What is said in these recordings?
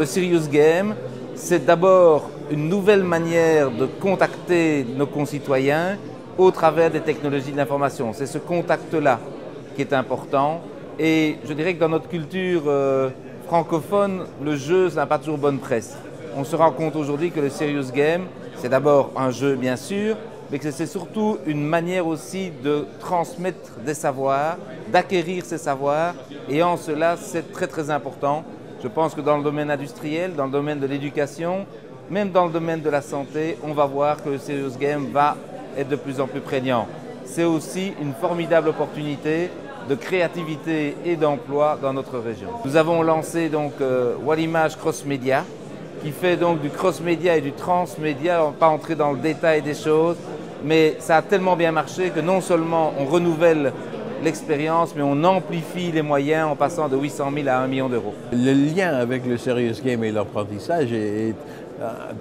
Le Serious Game, c'est d'abord une nouvelle manière de contacter nos concitoyens au travers des technologies de l'information. C'est ce contact-là qui est important. Et je dirais que dans notre culture francophone, le jeu, ça n'a pas toujours bonne presse. On se rend compte aujourd'hui que le Serious Game, c'est d'abord un jeu bien sûr, mais que c'est surtout une manière aussi de transmettre des savoirs, d'acquérir ces savoirs. Et en cela, c'est très très important. Je pense que dans le domaine industriel, dans le domaine de l'éducation, même dans le domaine de la santé, on va voir que le Serious Game va être de plus en plus prégnant. C'est aussi une formidable opportunité de créativité et d'emploi dans notre région. Nous avons lancé donc Walimage Cross Media, qui fait donc du cross-média et du transmédia. On ne va pas entrer dans le détail des choses, mais ça a tellement bien marché que non seulement on renouvelle l'expérience, mais on amplifie les moyens en passant de 800 000 à 1 million d'euros. Le lien avec le Serious Game et l'apprentissage,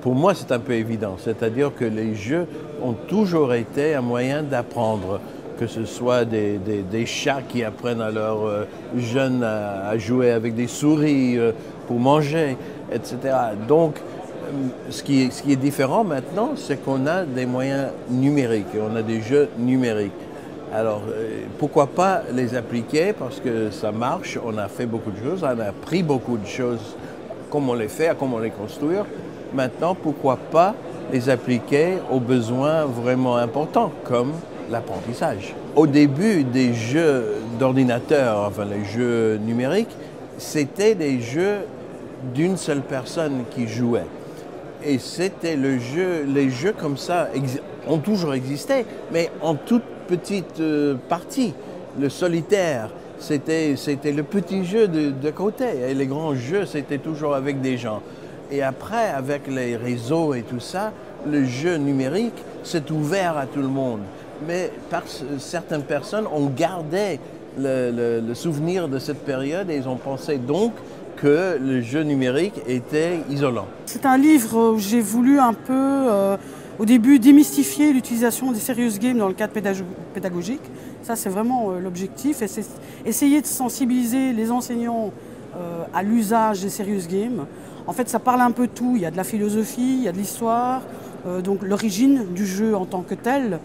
pour moi, c'est un peu évident. C'est-à-dire que les jeux ont toujours été un moyen d'apprendre, que ce soit des chats qui apprennent à leurs jeunes à jouer avec des souris pour manger, etc. Donc, ce qui est différent maintenant, c'est qu'on a des moyens numériques, on a des jeux numériques. Alors, pourquoi pas les appliquer, parce que ça marche, on a fait beaucoup de choses, on a appris beaucoup de choses, comment les faire, comment les construire. Maintenant, pourquoi pas les appliquer aux besoins vraiment importants, comme l'apprentissage. Au début des jeux d'ordinateur, enfin les jeux numériques, c'était des jeux d'une seule personne qui jouait. Et c'était les jeux comme ça ont toujours existé, mais en toute petite partie. Le solitaire, c'était le petit jeu de côté. Et les grands jeux, c'était toujours avec des gens. Et après, avec les réseaux et tout ça, le jeu numérique s'est ouvert à tout le monde. Mais certaines personnes ont gardé le souvenir de cette période et ils ont pensé donc que le jeu numérique était isolant. C'est un livre où j'ai voulu un peu, au début, démystifier l'utilisation des serious games dans le cadre pédagogique. Ça, c'est vraiment l'objectif. Et c'est essayer de sensibiliser les enseignants à l'usage des serious games. En fait, ça parle un peu de tout. Il y a de la philosophie, il y a de l'histoire, donc l'origine du jeu en tant que tel,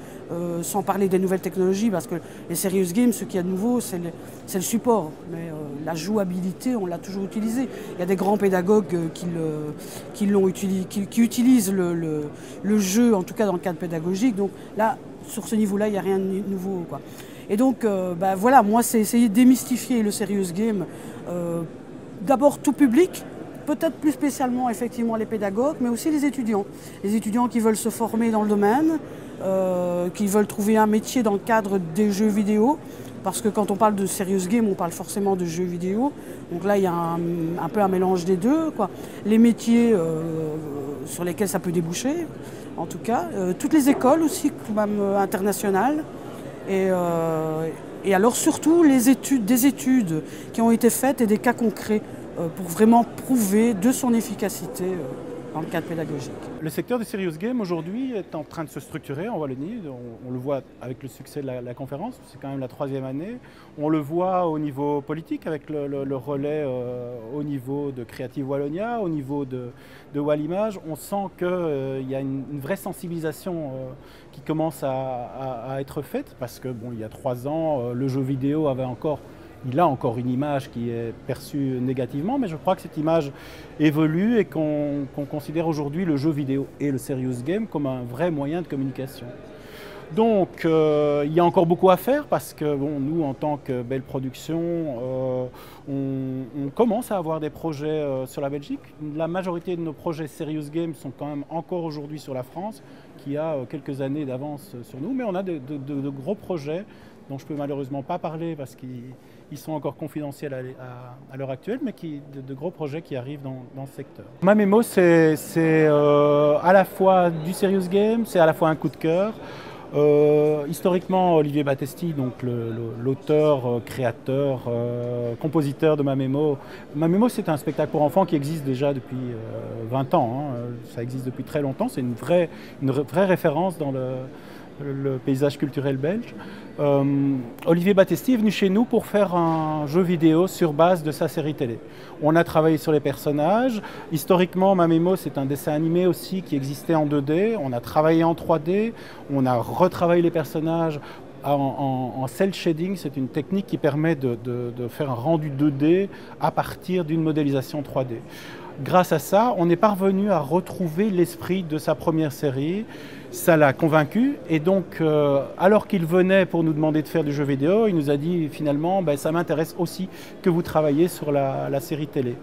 sans parler des nouvelles technologies, parce que les serious games, ce qu'il y a de nouveau, c'est le support. Mais la jouabilité, on l'a toujours utilisé. Il y a des grands pédagogues qui utilisent le jeu, en tout cas dans le cadre pédagogique. Donc là, sur ce niveau-là, il n'y a rien de nouveau, quoi. Et donc, voilà, moi, c'est essayer de démystifier le serious game, d'abord tout public, peut-être plus spécialement effectivement les pédagogues, mais aussi les étudiants. Les étudiants qui veulent se former dans le domaine, qui veulent trouver un métier dans le cadre des jeux vidéo, parce que quand on parle de serious game, on parle forcément de jeux vidéo. Donc là, il y a un peu un mélange des deux, quoi. Les métiers sur lesquels ça peut déboucher, en tout cas. Toutes les écoles aussi, même internationales. Et alors surtout des études qui ont été faites et des cas concrets pour vraiment prouver de son efficacité dans le cadre pédagogique. Le secteur des serious games aujourd'hui est en train de se structurer en Wallonie. On le voit avec le succès de la conférence, c'est quand même la 3e année. On le voit au niveau politique avec le relais au niveau de Creative Wallonia, au niveau de Walimage. On sent qu'il y a une vraie sensibilisation qui commence à être faite parce que bon, il y a 3 ans, le jeu vidéo il a encore une image qui est perçue négativement, mais je crois que cette image évolue et qu'on considère aujourd'hui le jeu vidéo et le serious game comme un vrai moyen de communication. Donc il y a encore beaucoup à faire parce que bon, nous, en tant que Belle Production, on commence à avoir des projets sur la Belgique. La majorité de nos projets serious game sont quand même encore aujourd'hui sur la France, qui a quelques années d'avance sur nous, mais on a de gros projets dont je ne peux malheureusement pas parler parce qu'ils sont encore confidentiels à l'heure actuelle, mais de gros projets qui arrivent dans ce secteur. Mamemo, c'est à la fois du serious game, c'est à la fois un coup de cœur. Historiquement, Olivier Battesti, donc l'auteur, créateur, compositeur de Mamemo. Mamemo, c'est un spectacle pour enfants qui existe déjà depuis 20 ans. Hein. Ça existe depuis très longtemps. C'est une vraie référence le paysage culturel belge. Olivier Battesti est venu chez nous pour faire un jeu vidéo sur base de sa série télé. On a travaillé sur les personnages. Historiquement, Mamemo, c'est un dessin animé aussi qui existait en 2D. On a travaillé en 3D. On a retravaillé les personnages en cel shading. C'est une technique qui permet de faire un rendu 2D à partir d'une modélisation 3D. Grâce à ça, on est parvenu à retrouver l'esprit de sa première série. Ça l'a convaincu et donc, alors qu'il venait pour nous demander de faire du jeu vidéo, il nous a dit finalement, ça m'intéresse aussi que vous travailliez sur la série télé.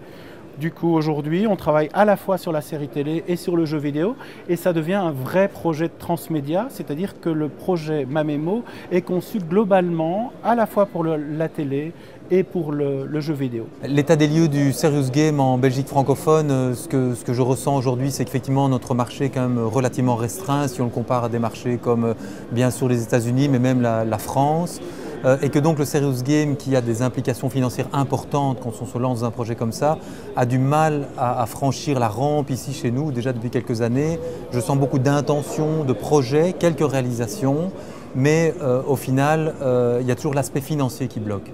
Du coup, aujourd'hui, on travaille à la fois sur la série télé et sur le jeu vidéo et ça devient un vrai projet de transmédia, c'est-à-dire que le projet Mamemo est conçu globalement à la fois pour la télé et pour le jeu vidéo. L'état des lieux du serious game en Belgique francophone, ce que je ressens aujourd'hui, c'est qu'effectivement notre marché est quand même relativement restreint si on le compare à des marchés comme bien sûr les États-Unis, mais même la France. Et que donc le serious game, qui a des implications financières importantes quand on se lance dans un projet comme ça, a du mal à franchir la rampe ici chez nous déjà depuis quelques années. Je sens beaucoup d'intentions, de projets, quelques réalisations, mais au final, il y a toujours l'aspect financier qui bloque.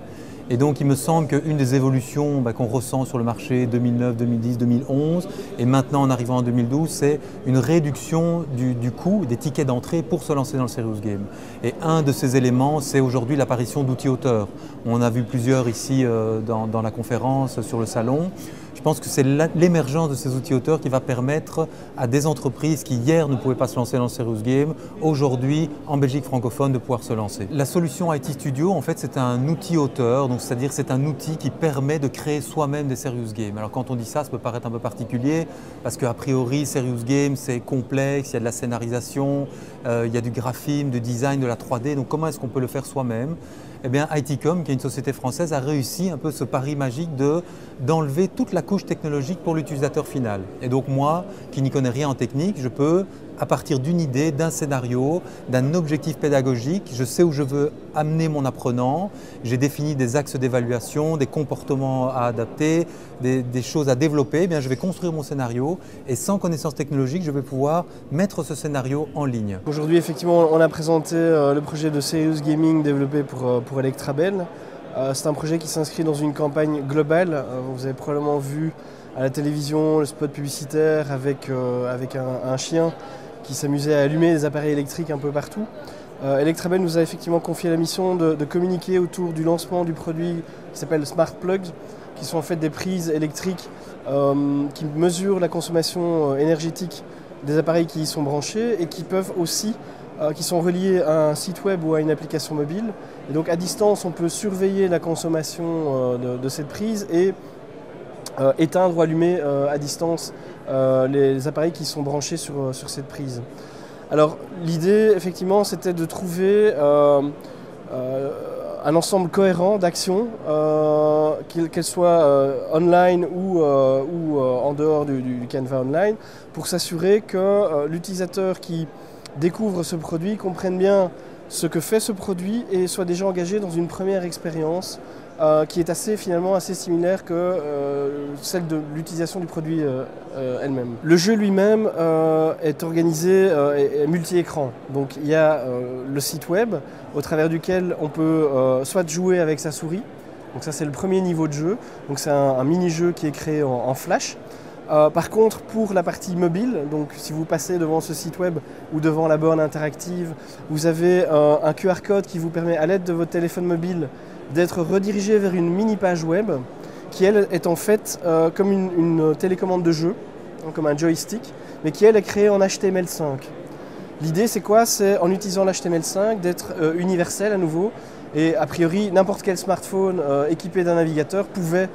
Et donc il me semble qu'une des évolutions qu'on ressent sur le marché 2009, 2010, 2011 et maintenant en arrivant en 2012, c'est une réduction du coût des tickets d'entrée pour se lancer dans le serious game. Et un de ces éléments, c'est aujourd'hui l'apparition d'outils auteurs. On a vu plusieurs ici dans la conférence sur le salon. Je pense que c'est l'émergence de ces outils auteurs qui va permettre à des entreprises qui hier ne pouvaient pas se lancer dans le serious game, aujourd'hui en Belgique francophone de pouvoir se lancer. La solution IT Studio, en fait, c'est un outil auteur, donc c'est-à-dire c'est un outil qui permet de créer soi-même des serious games. Alors quand on dit ça, ça peut paraître un peu particulier parce qu'a priori, serious game, c'est complexe, il y a de la scénarisation, il y a du graphisme, du design, de la 3D, donc comment est-ce qu'on peut le faire soi-même ? Eh bien, ITCOM, qui est une société française, a réussi un peu ce pari magique d'enlever toute la couche technologique pour l'utilisateur final. Et donc moi, qui n'y connais rien en technique, je peux, à partir d'une idée, d'un scénario, d'un objectif pédagogique, je sais où je veux amener mon apprenant, j'ai défini des axes d'évaluation, des comportements à adapter, des choses à développer, eh bien, je vais construire mon scénario et sans connaissance technologique, je vais pouvoir mettre ce scénario en ligne. Aujourd'hui, effectivement, on a présenté le projet de Serious Gaming développé pour Electrabel. C'est un projet qui s'inscrit dans une campagne globale. Vous avez probablement vu à la télévision le spot publicitaire avec un chien qui s'amusait à allumer des appareils électriques un peu partout. Electrabel nous a effectivement confié la mission de communiquer autour du lancement du produit qui s'appelle Smart Plugs, qui sont en fait des prises électriques qui mesurent la consommation énergétique des appareils qui y sont branchés et qui peuvent aussi, qui sont reliés à un site web ou à une application mobile. Et donc à distance, on peut surveiller la consommation de cette prise et éteindre ou allumer à distance les appareils qui sont branchés sur cette prise. Alors l'idée, effectivement, c'était de trouver un ensemble cohérent d'actions, qu'elles soient online ou en dehors du Canva online, pour s'assurer que l'utilisateur qui découvre ce produit comprenne bien ce que fait ce produit et soit déjà engagé dans une première expérience qui est finalement assez similaire que celle de l'utilisation du produit elle-même. Le jeu lui-même est organisé est multi-écran. Donc il y a le site web au travers duquel on peut soit jouer avec sa souris. Donc ça c'est le premier niveau de jeu. Donc c'est un mini-jeu qui est créé en Flash. Par contre, pour la partie mobile, donc si vous passez devant ce site web ou devant la borne interactive, vous avez un QR code qui vous permet, à l'aide de votre téléphone mobile, d'être redirigé vers une mini page web qui, elle, est en fait comme une télécommande de jeu, donc comme un joystick, mais qui, elle, est créée en HTML5. L'idée, c'est quoi? C'est, en utilisant l'HTML5, d'être universel à nouveau. Et a priori, n'importe quel smartphone équipé d'un navigateur pouvait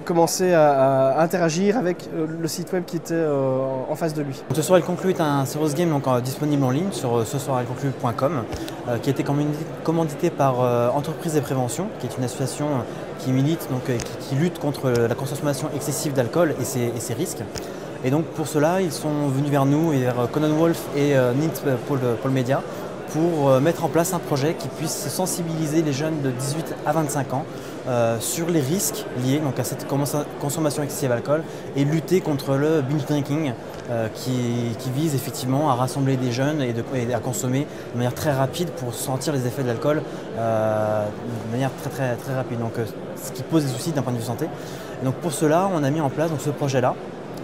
commencer à interagir avec le site web qui était en face de lui. Ce soir, il conclut est un serious game donc, disponible en ligne sur cesoirilconclut.com qui a été commandité par Entreprises et Prévention, qui est une association qui milite, donc, qui lutte contre la consommation excessive d'alcool et ses risques. Et donc pour cela, ils sont venus vers nous et vers Conan Wolf et Nint Pole Media pour mettre en place un projet qui puisse sensibiliser les jeunes de 18 à 25 ans sur les risques liés donc, à cette consommation excessive d'alcool et lutter contre le binge drinking qui vise effectivement à rassembler des jeunes et à consommer de manière très rapide pour sentir les effets de l'alcool de manière très rapide, donc, ce qui pose des soucis d'un point de vue santé. Et donc pour cela, on a mis en place donc, ce projet-là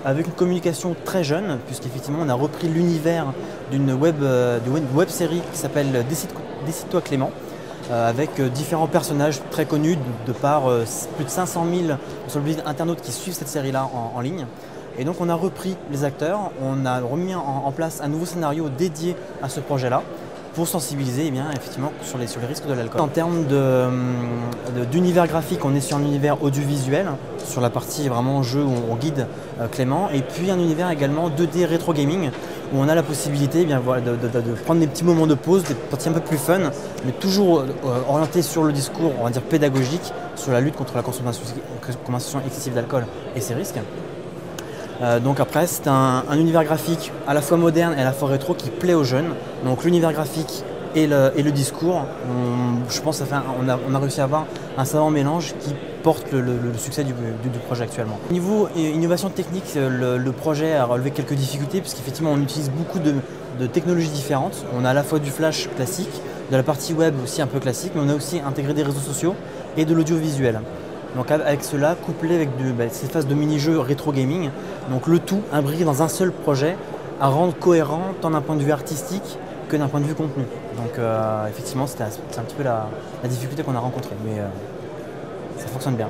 avec une communication très jeune, puisqu'effectivement on a repris l'univers d'une web série qui s'appelle Décide-toi Clément, avec différents personnages très connus de par plus de 500 000 sur le internautes qui suivent cette série-là en ligne. Et donc on a repris les acteurs, on a remis en place un nouveau scénario dédié à ce projet-là pour sensibiliser effectivement sur les risques de l'alcool. En termes d'univers graphique, on est sur un univers audiovisuel, sur la partie vraiment jeu où on guide Clément, et puis un univers également 2D rétro gaming où on a la possibilité de prendre des petits moments de pause, des parties un peu plus fun, mais toujours orientés sur le discours, on va dire pédagogique, sur la lutte contre la consommation excessive d'alcool et ses risques. Donc après, c'est un univers graphique à la fois moderne et à la fois rétro qui plaît aux jeunes. Donc l'univers graphique et le discours, je pense qu'on a réussi à avoir un savant mélange qui porte le succès du projet actuellement. Au niveau innovation technique, le projet a relevé quelques difficultés puisqu'effectivement on utilise beaucoup de technologies différentes. On a à la fois du flash classique, de la partie web aussi un peu classique, mais on a aussi intégré des réseaux sociaux et de l'audiovisuel. Donc avec cela, couplé avec ces phases de mini-jeux rétro gaming, donc le tout imbriqué dans un seul projet à rendre cohérent tant d'un point de vue artistique que d'un point de vue contenu. Donc effectivement, c'est un petit peu la difficulté qu'on a rencontrée, mais ça fonctionne bien.